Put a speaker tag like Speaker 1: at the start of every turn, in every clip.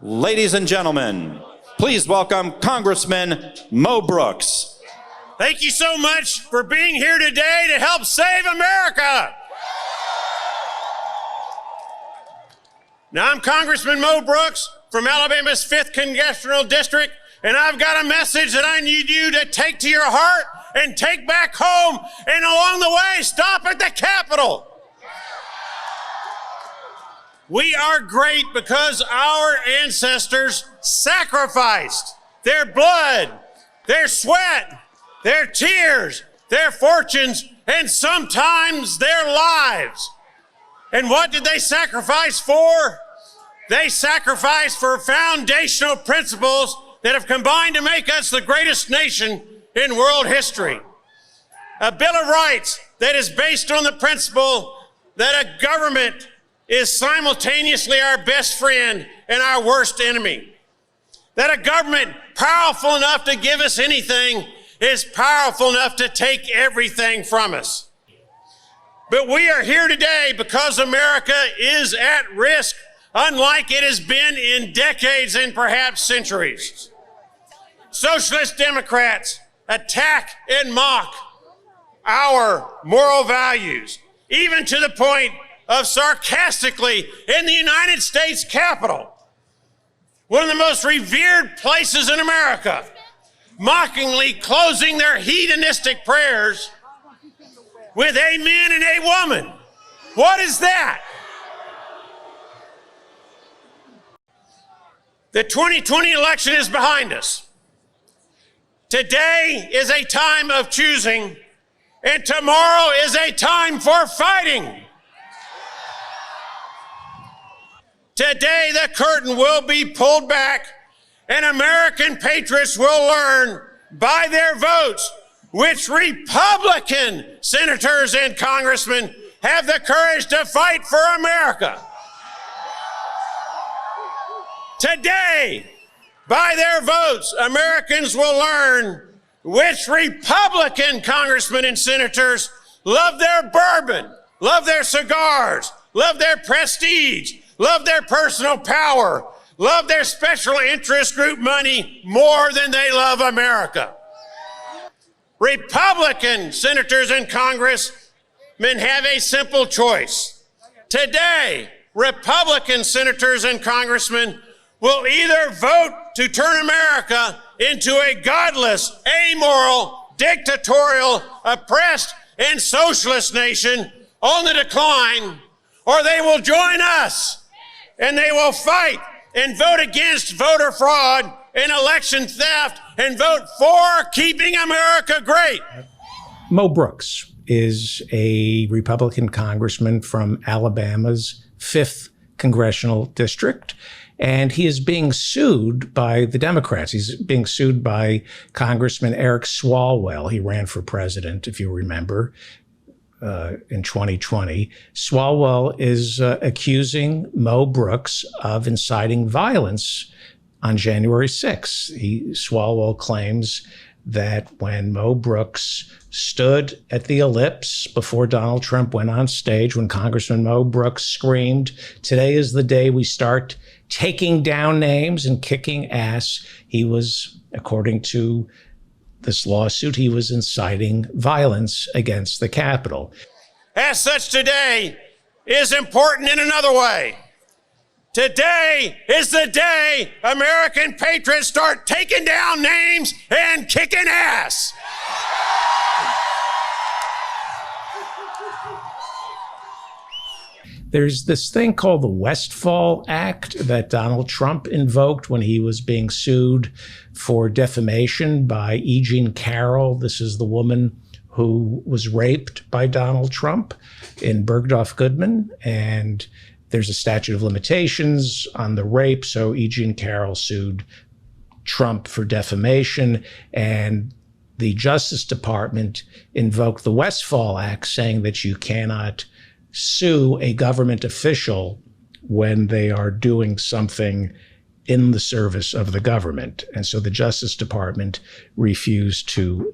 Speaker 1: Ladies and gentlemen, please welcome Congressman Mo Brooks.
Speaker 2: Thank you so much for being here today to help save America. Now, I'm Congressman Mo Brooks from Alabama's 5th Congressional District, and I've got a message that I need you to take to your heart and take back home, and along the way, stop at the Capitol. We are great because our ancestors sacrificed their blood, their sweat, their tears, their fortunes, and sometimes their lives. And what did they sacrifice for? They sacrificed for foundational principles that have combined to make us the greatest nation in world history. A Bill of Rights that is based on the principle that a government is simultaneously our best friend and our worst enemy. That a government powerful enough to give us anything is powerful enough to take everything from us. But we are here today because America is at risk, unlike it has been in decades and perhaps centuries. Socialist Democrats attack and mock our moral values, even to the point of sarcastically in the United States Capitol, one of the most revered places in America, mockingly closing their hedonistic prayers with a man and a woman. What is that? The 2020 election is behind us. Today is a time of choosing, and tomorrow is a time for fighting. Today, the curtain will be pulled back, and American patriots will learn by their votes which Republican senators and congressmen have the courage to fight for America. Today, by their votes, Americans will learn which Republican congressmen and senators love their bourbon, love their cigars, love their prestige, love their personal power, love their special interest group money more than they love America. Republican senators and congressmen have a simple choice. Today, Republican senators and congressmen will either vote to turn America into a godless, amoral, dictatorial, oppressed, and socialist nation on the decline, or they will join us and they will fight and vote against voter fraud and election theft and vote for keeping America great.
Speaker 3: Mo Brooks is a Republican congressman from Alabama's 5th Congressional District, and he is being sued by the Democrats. He's being sued by Congressman Eric Swalwell. He ran for president, if you remember, in 2020. Swalwell is accusing Mo Brooks of inciting violence on January 6th. Swalwell claims that when Mo Brooks stood at the ellipse before Donald Trump went on stage, when Congressman Mo Brooks screamed, "Today is the day we start taking down names and kicking ass," he was, according to this lawsuit, he was inciting violence against the Capitol.
Speaker 2: As such, today is important in another way. Today is the day American patriots start taking down names and kicking ass.
Speaker 3: There's this thing called the Westfall Act that Donald Trump invoked when he was being sued for defamation by E. Jean Carroll. This is the woman who was raped by Donald Trump in Bergdorf Goodman. And there's a statute of limitations on the rape. So E. Jean Carroll sued Trump for defamation. And the Justice Department invoked the Westfall Act, saying that you cannot sue a government official when they are doing something in the service of the government. And so the Justice Department refused to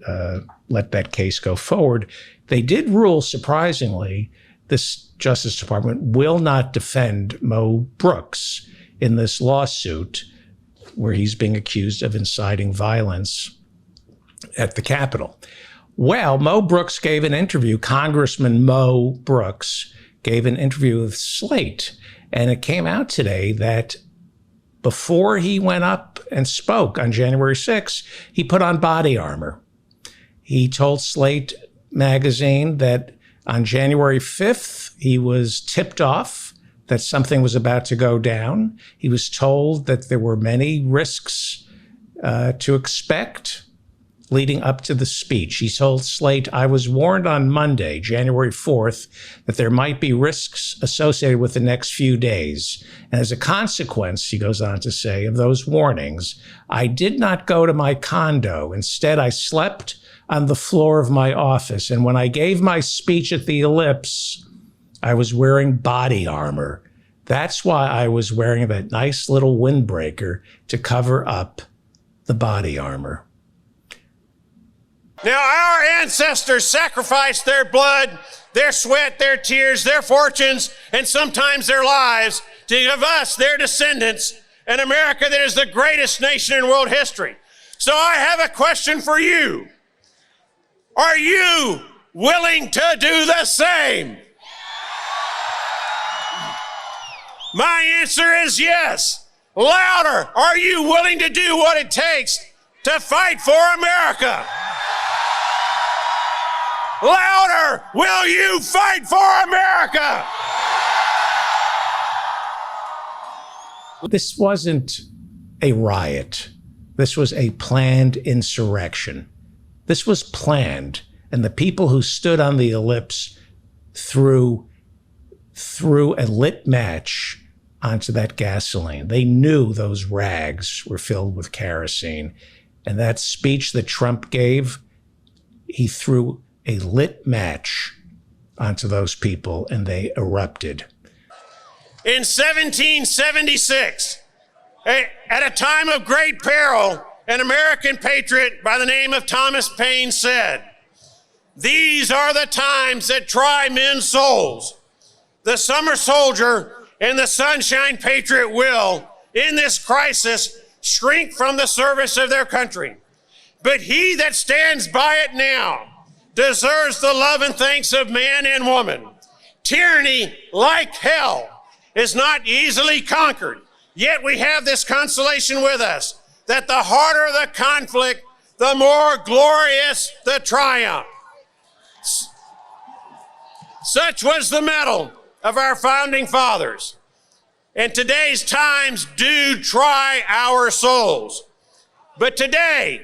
Speaker 3: let that case go forward. They did rule, surprisingly, this Justice Department will not defend Mo Brooks in this lawsuit where he's being accused of inciting violence at the Capitol. Well, Mo Brooks gave an interview. Congressman Mo Brooks gave an interview with Slate, and it came out today that before he went up and spoke on January 6th, he put on body armor. He told Slate magazine that on January 5th, he was tipped off that something was about to go down. He was told that there were many risks to expect leading up to the speech. He told Slate, "I was warned on Monday, January 4th, that there might be risks associated with the next few days. And as a consequence," he goes on to say, "of those warnings, I did not go to my condo. Instead, I slept on the floor of my office. And when I gave my speech at the Ellipse, I was wearing body armor. That's why I was wearing that nice little windbreaker to cover up the body armor."
Speaker 2: Now, our ancestors sacrificed their blood, their sweat, their tears, their fortunes, and sometimes their lives to give us, their descendants, an America that is the greatest nation in world history. So I have a question for you. Are you willing to do the same? My answer is yes. Louder, are you willing to do what it takes to fight for America? Louder, will you fight for America?
Speaker 3: This wasn't a riot. This was a planned insurrection. This was planned. And the people who stood on the Ellipse threw a lit match onto that gasoline. They knew those rags were filled with kerosene. And that speech that Trump gave, he threw a lit match onto those people and they erupted.
Speaker 2: In 1776, at a time of great peril, an American patriot by the name of Thomas Paine said, "These are the times that try men's souls. The summer soldier and the sunshine patriot will, in this crisis, shrink from the service of their country. But he that stands by it now deserves the love and thanks of man and woman. Tyranny, like hell, is not easily conquered. Yet we have this consolation with us, that the harder the conflict, the more glorious the triumph." Such was the mettle of our founding fathers. And today's times do try our souls. But today,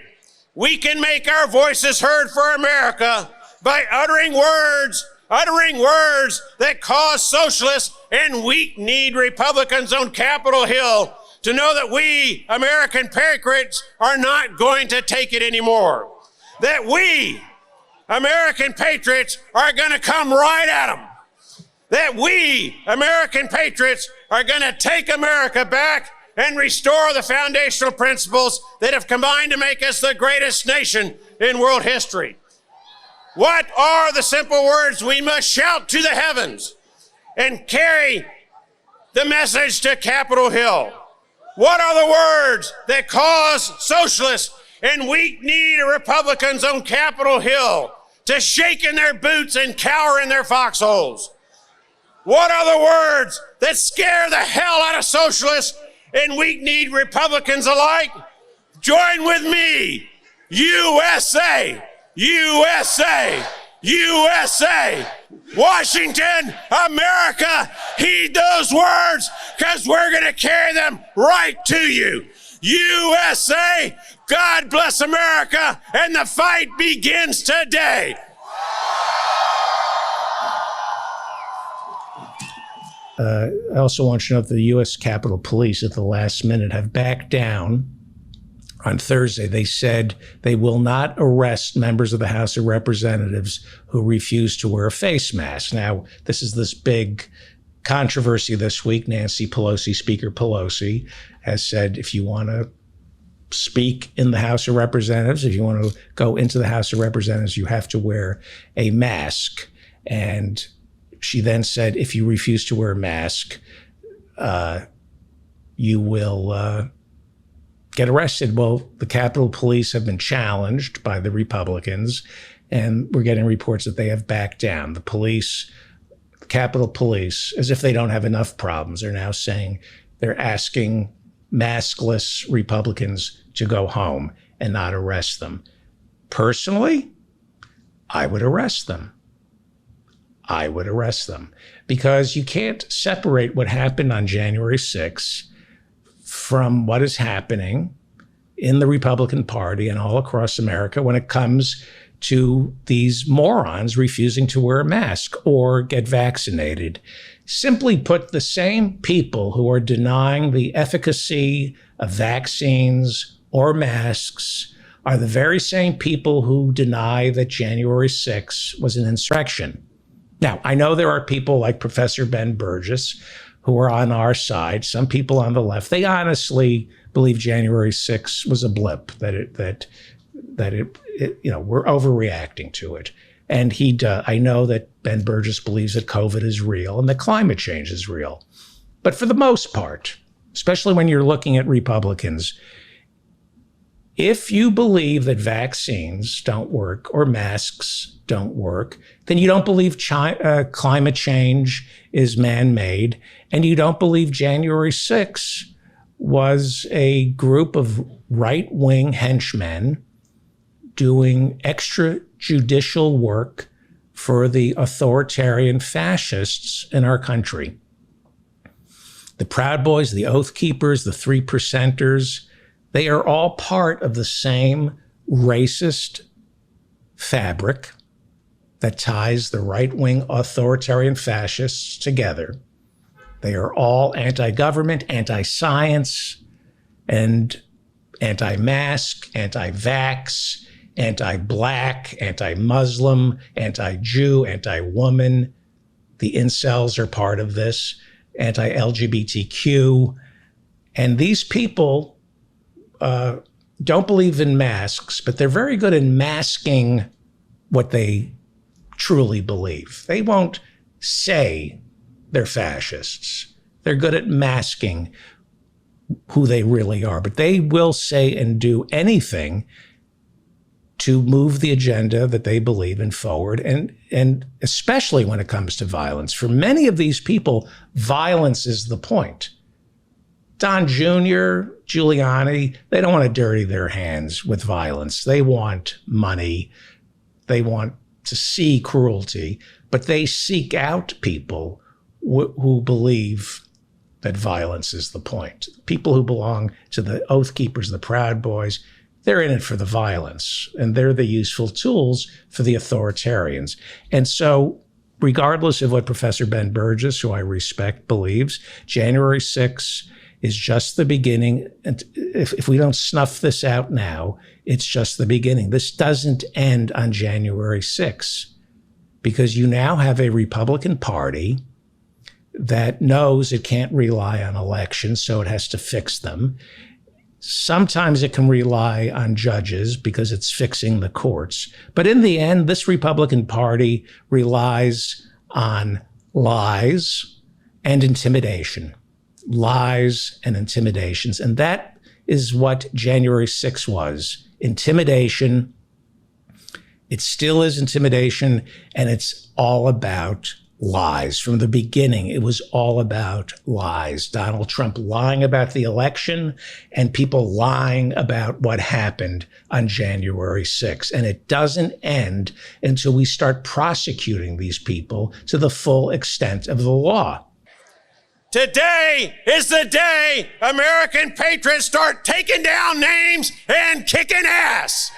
Speaker 2: we can make our voices heard for America by uttering words that cause socialists and weak-kneed Republicans on Capitol Hill to know that we, American patriots, are not going to take it anymore. That we, American patriots, are going to come right at them. That we, American patriots, are going to take America back and restore the foundational principles that have combined to make us the greatest nation in world history. What are the simple words we must shout to the heavens and carry the message to Capitol Hill? What are the words that cause socialists and weak-kneed Republicans on Capitol Hill to shake in their boots and cower in their foxholes? What are the words that scare the hell out of socialists and weak-kneed Republicans alike? Join with me. USA, USA, USA. Washington, America, heed those words, because we're going to carry them right to you. USA, God bless America, and the fight begins today.
Speaker 3: I also want you to know that the U.S. Capitol Police at the last minute have backed down. On Thursday, they said they will not arrest members of the House of Representatives who refuse to wear a face mask. Now, this is this big controversy this week. Nancy Pelosi, Speaker Pelosi, has said if you want to speak in the House of Representatives, if you want to go into the House of Representatives, you have to wear a mask. And she then said, if you refuse to wear a mask, you will get arrested. Well, the Capitol Police have been challenged by the Republicans, and we're getting reports that they have backed down. The police, the Capitol Police, as if they don't have enough problems, are now saying they're asking maskless Republicans to go home and not arrest them. Personally, I would arrest them. I would arrest them because you can't separate what happened on January 6th from what is happening in the Republican Party and all across America when it comes to these morons refusing to wear a mask or get vaccinated. Simply put, the same people who are denying the efficacy of vaccines or masks are the very same people who deny that January 6th was an insurrection. Now, I know there are people like Professor Ben Burgess who are on our side, some people on the left. They honestly believe January 6th was a blip, that we're overreacting to it. And I know that Ben Burgess believes that COVID is real and that climate change is real. But for the most part, especially when you're looking at Republicans, if you believe that vaccines don't work or masks don't work, then you don't believe climate change is man-made, and you don't believe January 6th was a group of right-wing henchmen doing extrajudicial work for the authoritarian fascists in our country. The Proud Boys, the Oath Keepers, the Three Percenters, they are all part of the same racist fabric that ties the right-wing authoritarian fascists together. They are all anti-government, anti-science, and anti-mask, anti-vax, anti-black, anti-Muslim, anti-Jew, anti-woman. The incels are part of this, anti-LGBTQ. And these people don't believe in masks, but they're very good in masking what they truly believe. They won't say they're fascists. They're good at masking who they really are, but they will say and do anything to move the agenda that they believe in forward, and especially when it comes to violence. For many of these people, violence is the point. Don Jr., Giuliani, they don't want to dirty their hands with violence. They want money. They want to see cruelty, but they seek out people who believe that violence is the point. People who belong to the Oath Keepers, the Proud Boys, they're in it for the violence, and they're the useful tools for the authoritarians. And so, regardless of what Professor Ben Burgess, who I respect, believes, January 6th is just the beginning. And if we don't snuff this out now, it's just the beginning. This doesn't end on January 6th, because you now have a Republican Party that knows it can't rely on elections, so it has to fix them. Sometimes it can rely on judges because it's fixing the courts. But in the end, this Republican Party relies on lies and intimidation. Lies and intimidations. And that is what January 6th was. Intimidation. It still is intimidation, and it's all about lies. From the beginning, it was all about lies. Donald Trump lying about the election and people lying about what happened on January 6th. And it doesn't end until we start prosecuting these people to the full extent of the law.
Speaker 2: Today is the day American patriots start taking down names and kicking ass.